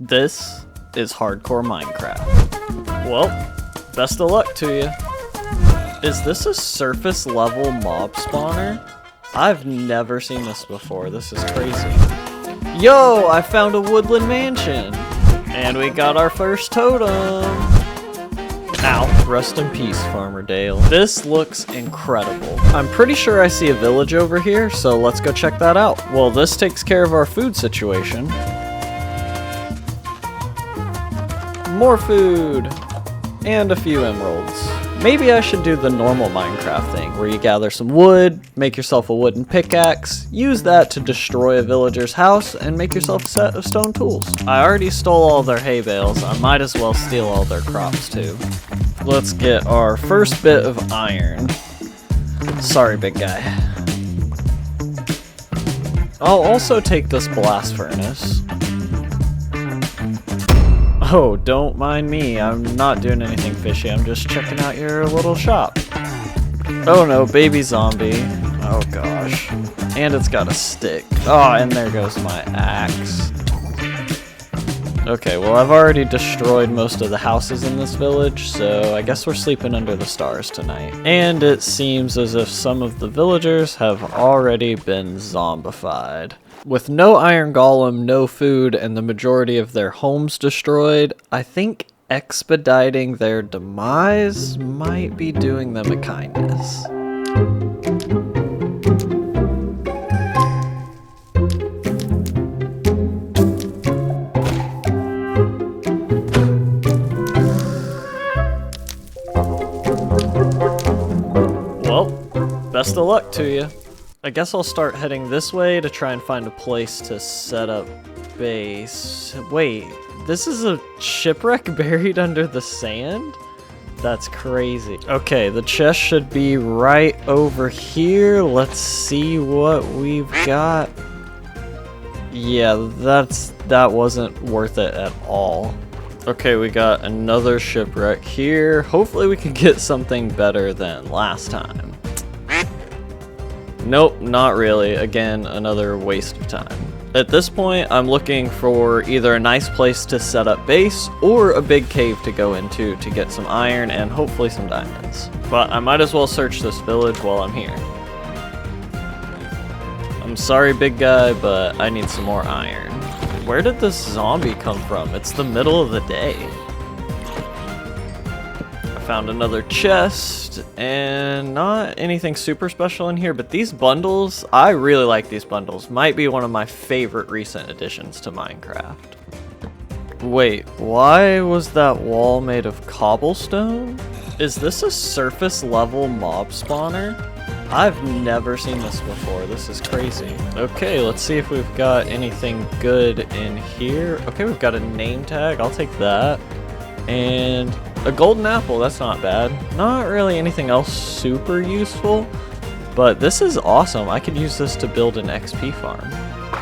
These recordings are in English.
This is hardcore Minecraft. Well, best of luck to you. Is this a surface level mob spawner? I've never seen this before. This is crazy. Yo, I found a woodland mansion. And we got our first totem. Ow, rest in peace, Farmer Dale. This looks incredible. I'm pretty sure I see a village over here, so let's go check that out. Well, this takes care of our food situation. More food, and a few emeralds. Maybe I should do the normal Minecraft thing, where you gather some wood, make yourself a wooden pickaxe, use that to destroy a villager's house, and make yourself a set of stone tools. I already stole all their hay bales, I might as well steal all their crops too. Let's get our first bit of iron. Sorry, big guy. I'll also take this blast furnace. Oh, don't mind me. I'm not doing anything fishy. I'm just checking out your little shop. Oh no, baby zombie. Oh gosh. And it's got a stick. Oh, and there goes my axe. Okay, well I've already destroyed most of the houses in this village, so I guess we're sleeping under the stars tonight. And it seems as if some of the villagers have already been zombified. With no iron golem, no food, and the majority of their homes destroyed, I think expediting their demise might be doing them a kindness. Well, best of luck to you. I guess I'll start heading this way to try and find a place to set up base. Wait, this is a shipwreck buried under the sand? That's crazy. Okay, the chest should be right over here. Let's see what we've got. Yeah, that wasn't worth it at all. Okay, we got another shipwreck here. Hopefully we can get something better than last time. Nope, not really. Again, another waste of time. At this point, I'm looking for either a nice place to set up base or a big cave to go into to get some iron and hopefully some diamonds. But I might as well search this village while I'm here. I'm sorry, big guy, but I need some more iron. Where did this zombie come from? It's the middle of the day. Found another chest, and not anything super special in here, but these bundles, I really like these bundles. Might be one of my favorite recent additions to Minecraft. Wait, why was that wall made of cobblestone? Is this a surface level mob spawner? I've never seen this before. This is crazy. Okay, let's see if we've got anything good in here. Okay, we've got a name tag. I'll take that. And a golden apple, that's not bad. Not really anything else super useful, but this is awesome. I could use this to build an XP farm.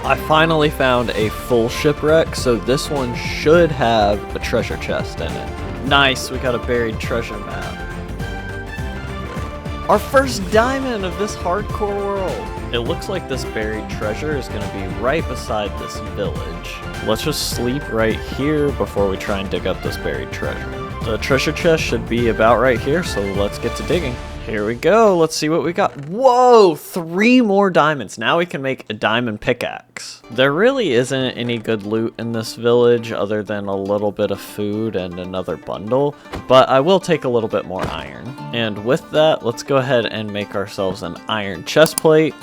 I finally found a full shipwreck, so this one should have a treasure chest in it. Nice, we got a buried treasure map. Our first diamond of this hardcore world. It looks like this buried treasure is going to be right beside this village. Let's just sleep right here before we try and dig up this buried treasure. The treasure chest should be about right here, so let's get to digging. Here we go, let's see what we got. Whoa, 3 more diamonds. Now we can make a diamond pickaxe. There really isn't any good loot in this village other than a little bit of food and another bundle, but I will take a little bit more iron. And with that, let's go ahead and make ourselves an iron chest plate,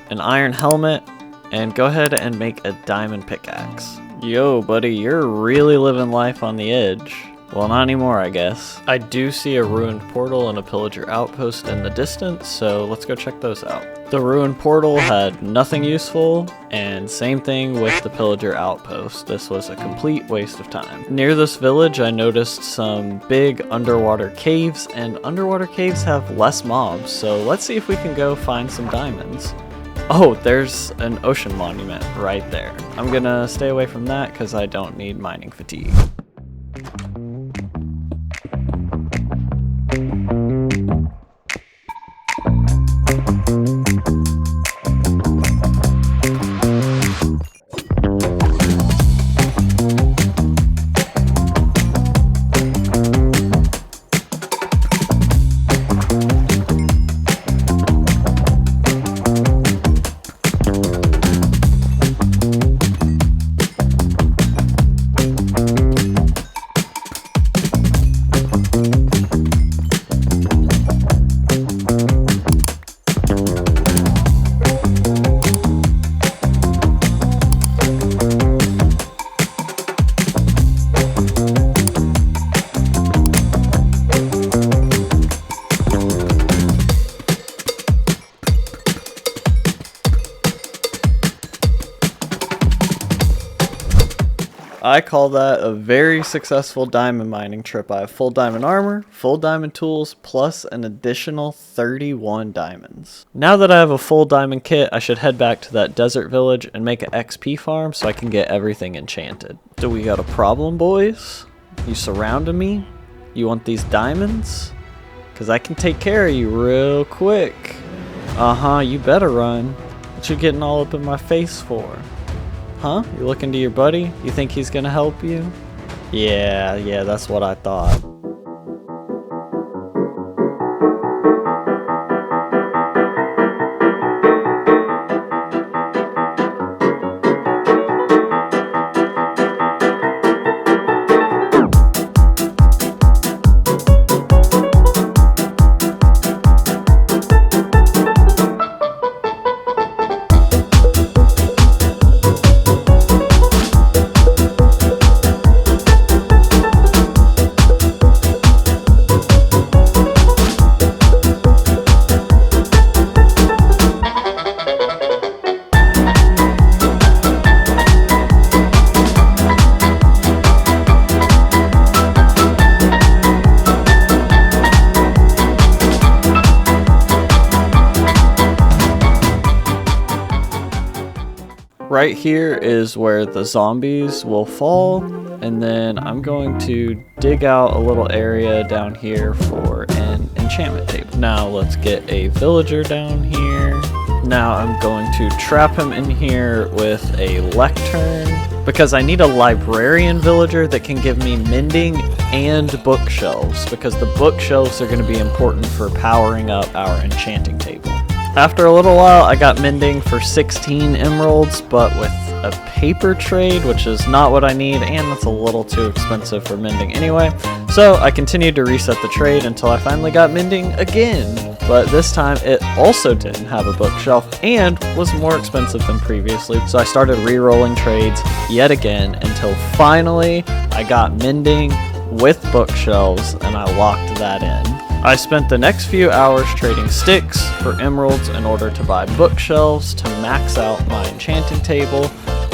an iron helmet, and go ahead and make a diamond pickaxe. Yo, buddy, you're really living life on the edge. Well, not anymore, I guess. I do see a ruined portal and a pillager outpost in the distance, so let's go check those out. The ruined portal had nothing useful, and same thing with the pillager outpost. This was a complete waste of time. Near this village, I noticed some big underwater caves, and underwater caves have less mobs, so let's see if we can go find some diamonds. Oh, there's an ocean monument right there. I'm gonna stay away from that because I don't need mining fatigue. I call that a very successful diamond mining trip. I have full diamond armor, full diamond tools, plus an additional 31 diamonds. Now that I have a full diamond kit, I should head back to that desert village and make an XP farm so I can get everything enchanted. Do we got a problem, boys? You surrounding me? You want these diamonds? Because I can take care of you real quick. You better run. What you getting all up in my face for? Huh? You looking to your buddy? You think he's gonna help you? Yeah, that's what I thought. Right here is where the zombies will fall, and then I'm going to dig out a little area down here for an enchantment table. Now let's get a villager down here. Now I'm going to trap him in here with a lectern, because I need a librarian villager that can give me mending and bookshelves, because the bookshelves are going to be important for powering up our enchanting table. After a little while, I got mending for 16 emeralds, but with a paper trade, which is not what I need, and that's a little too expensive for mending anyway. So I continued to reset the trade until I finally got mending again. But this time, it also didn't have a bookshelf and was more expensive than previously. So I started re-rolling trades yet again until finally I got mending with bookshelves, and I locked that in. I spent the next few hours trading sticks for emeralds in order to buy bookshelves to max out my enchanting table,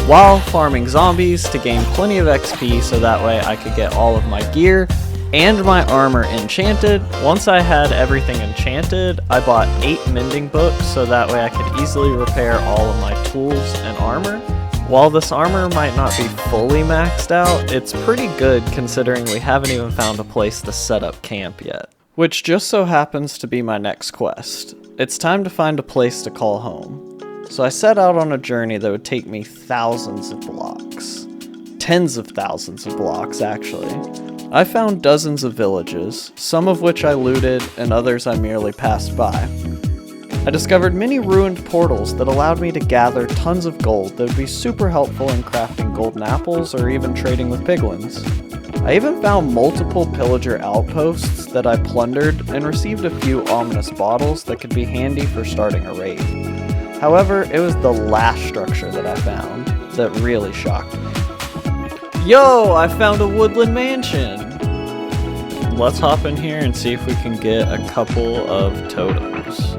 while farming zombies to gain plenty of XP so that way I could get all of my gear and my armor enchanted. Once I had everything enchanted, I bought 8 mending books so that way I could easily repair all of my tools and armor. While this armor might not be fully maxed out, it's pretty good considering we haven't even found a place to set up camp yet. Which just so happens to be my next quest. It's time to find a place to call home. So I set out on a journey that would take me thousands of blocks. Tens of thousands of blocks, actually. I found dozens of villages, some of which I looted and others I merely passed by. I discovered many ruined portals that allowed me to gather tons of gold that would be super helpful in crafting golden apples or even trading with piglins. I even found multiple pillager outposts that I plundered and received a few ominous bottles that could be handy for starting a raid. However, it was the last structure that I found that really shocked me. Yo, I found a woodland mansion! Let's hop in here and see if we can get a couple of totems.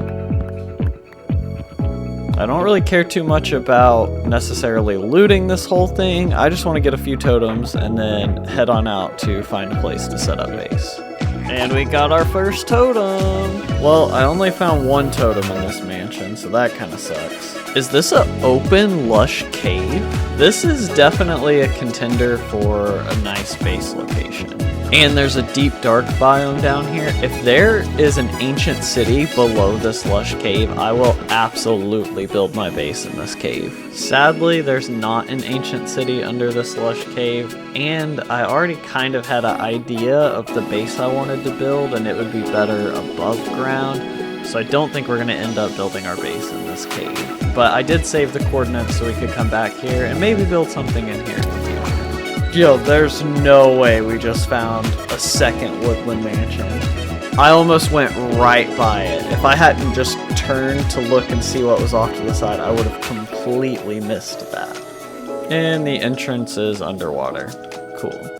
I don't really care too much about necessarily looting this whole thing. I just want to get a few totems and then head on out to find a place to set up base. And we got our first totem! Well, I only found one totem in this mansion, so that kind of sucks. Is this an open, lush cave? This is definitely a contender for a nice base location. And there's a deep dark biome down here. If there is an ancient city below this lush cave, I will absolutely build my base in this cave. Sadly, there's not an ancient city under this lush cave, and I already kind of had an idea of the base I wanted to build, and it would be better above ground. So I don't think we're going to end up building our base in this cave. But I did save the coordinates so we could come back here and maybe build something in here in the future. Yo, there's no way we just found a second woodland mansion. I almost went right by it. If I hadn't just turned to look and see what was off to the side, I would have completely missed that. And the entrance is underwater. Cool.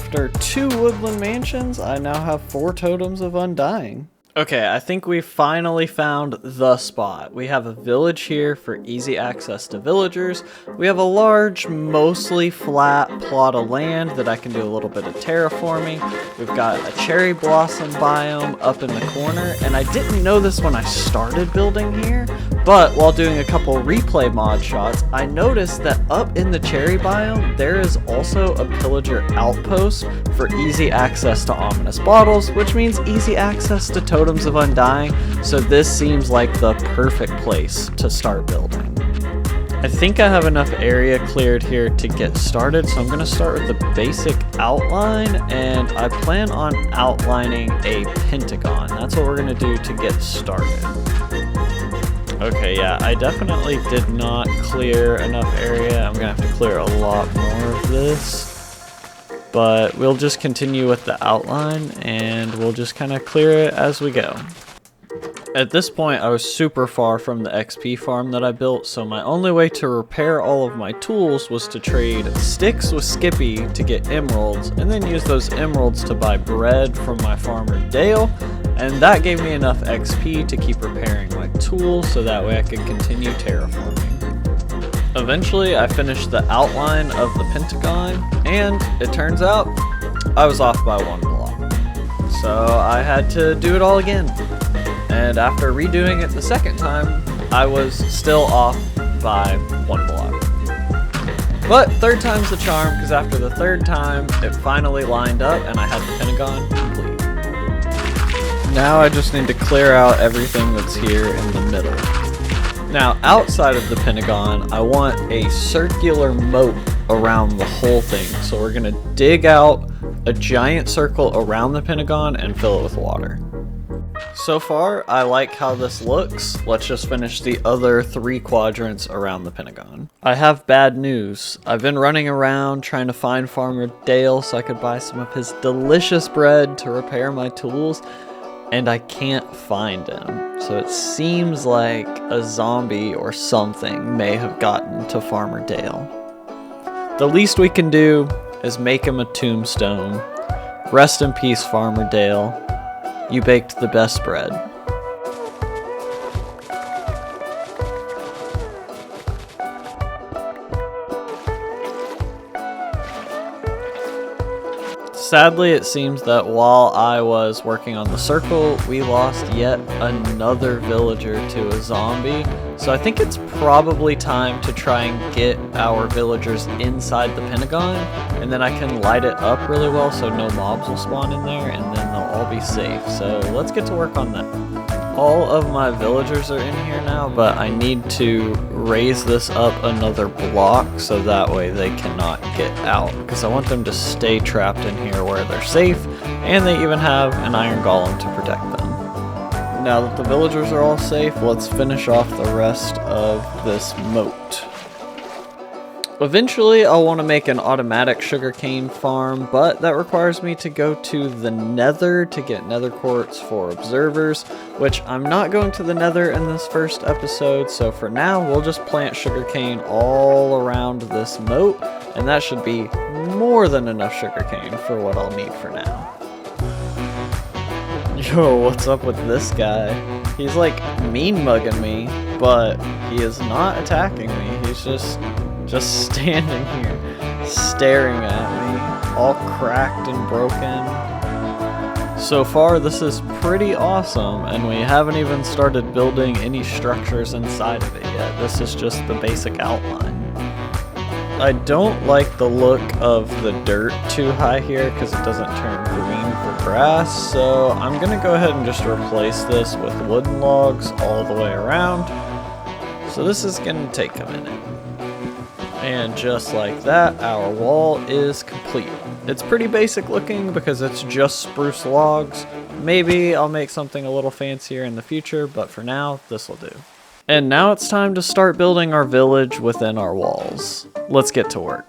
after 2 woodland mansions, I now have 4 totems of undying. Okay, I think we finally found the spot. We have a village here for easy access to villagers. We have a large, mostly flat plot of land that I can do a little bit of terraforming. We've got a cherry blossom biome up in the corner, and I didn't know this when I started building here, but while doing a couple replay mod shots, I noticed that up in the cherry biome, there is also a pillager outpost for easy access to ominous bottles, which means easy access to totems of undying, so this seems like the perfect place to start building. I think I have enough area cleared here to get started, so I'm going to start with the basic outline, and I plan on outlining a pentagon. That's what we're going to do to get started. Okay, yeah, I definitely did not clear enough area. I'm going to have to clear a lot more of this. But we'll just continue with the outline and we'll just kind of clear it as we go. At this point, I was super far from the XP farm that I built, so my only way to repair all of my tools was to trade sticks with Skippy to get emeralds, and then use those emeralds to buy bread from my farmer Dale, and that gave me enough XP to keep repairing my tools so that way I could continue terraforming. Eventually, I finished the outline of the pentagon, and it turns out I was off by 1 block. So I had to do it all again. And after redoing it the second time, I was still off by 1 block. But third time's the charm, because after the third time, it finally lined up and I had the pentagon complete. Now I just need to clear out everything that's here in the middle. Now, outside of the pentagon, I want a circular moat around the whole thing. So we're gonna dig out a giant circle around the pentagon and fill it with water. So far, I like how this looks. Let's just finish the other 3 quadrants around the pentagon. I have bad news. I've been running around trying to find Farmer Dale so I could buy some of his delicious bread to repair my tools, and I can't find him. So it seems like a zombie or something may have gotten to Farmer Dale. The least we can do is make him a tombstone. Rest in peace, Farmer Dale. You baked the best bread. Sadly, it seems that while I was working on the circle, we lost yet another villager to a zombie. So I think it's probably time to try and get our villagers inside the pentagon, and then I can light it up really well so no mobs will spawn in there, and then they'll all be safe. So let's get to work on that. All of my villagers are in here now, but I need to raise this up another block so that way they cannot get out, because I want them to stay trapped in here where they're safe, and they even have an iron golem to protect them. Now that the villagers are all safe, let's finish off the rest of this moat. Eventually, I'll want to make an automatic sugarcane farm, but that requires me to go to the nether to get nether quartz for observers, which I'm not going to the nether in this first episode, so for now, we'll just plant sugarcane all around this moat, and that should be more than enough sugarcane for what I'll need for now. Yo, what's up with this guy? He's like mean mugging me, but he is not attacking me. He's just standing here, staring at me, all cracked and broken. So far, this is pretty awesome, and we haven't even started building any structures inside of it yet. This is just the basic outline. I don't like the look of the dirt too high here because it doesn't turn green for grass, so I'm gonna go ahead and just replace this with wooden logs all the way around. So this is gonna take a minute. And just like that, our wall is complete. It's pretty basic looking because it's just spruce logs. Maybe I'll make something a little fancier in the future, but for now, this will do. And now it's time to start building our village within our walls. Let's get to work.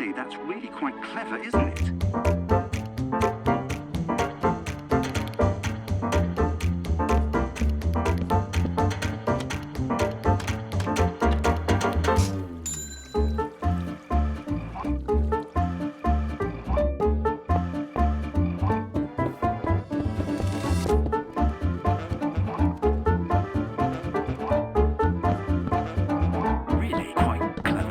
see, that's really quite clever, isn't it? Really quite clever.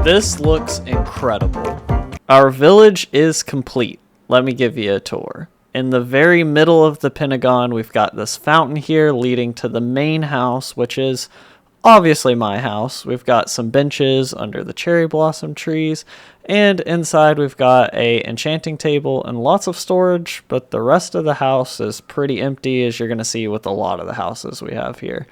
This looks incredible. Our village is complete. Let me give you a tour. In the very middle of the Pentagon, we've got this fountain here leading to the main house, which is obviously my house. We've got some benches under the cherry blossom trees, and inside we've got a enchanting table and lots of storage, but the rest of the house is pretty empty, as you're going to see with a lot of the houses we have here.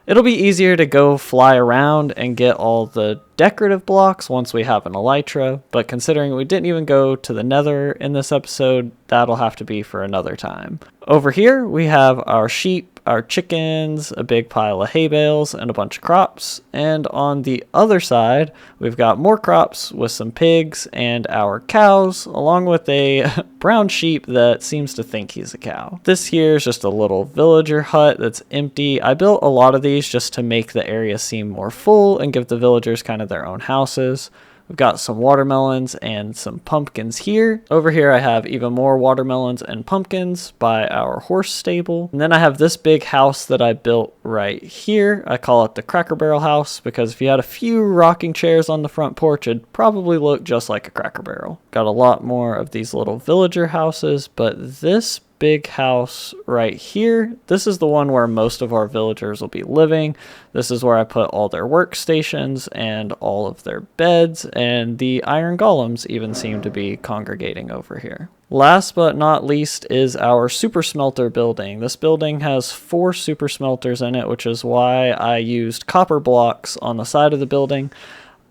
It'll be easier to go fly around and get all the decorative blocks once we have an elytra, but considering we didn't even go to the nether in this episode, that'll have to be for another time. Over here, we have our sheep, our chickens, a big pile of hay bales, and a bunch of crops. And on the other side, we've got more crops with some pigs and our cows, along with a brown sheep that seems to think he's a cow. This here is just a little villager hut that's empty. I built a lot of these just to make the area seem more full and give the villagers kind of their own houses. We've got some watermelons and some pumpkins here. Over here I have even more watermelons and pumpkins by our horse stable. And then I have this big house that I built right here. I call it the Cracker Barrel house because if you had a few rocking chairs on the front porch, it'd probably look just like a Cracker Barrel. Got a lot more of these little villager houses, but this big house right here, this is the one where most of our villagers will be living. This is where I put all their workstations and all of their beds, and the iron golems even seem to be congregating over here. Last but not least is our super smelter building. This building has 4 super smelters in it, which is why I used copper blocks on the side of the building.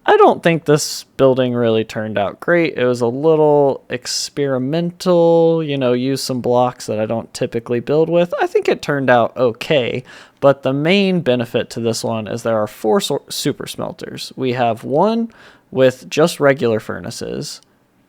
I don't think this building really turned out great. It was a little experimental, use some blocks that I don't typically build with. I think it turned out okay, but the main benefit to this one is there are 4 super smelters. We have one with just regular furnaces,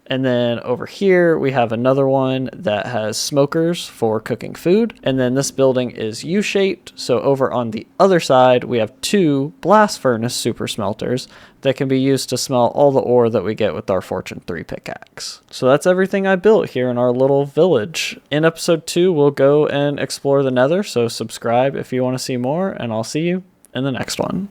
and then over here we have another one that has smokers for cooking food. And then this building is U-shaped. So over on the other side, we have 2 blast furnace super smelters that can be used to smelt all the ore that we get with our Fortune 3 pickaxe. So that's everything I built here in our little village. In episode 2, we'll go and explore the nether. So subscribe if you want to see more, and I'll see you in the next one.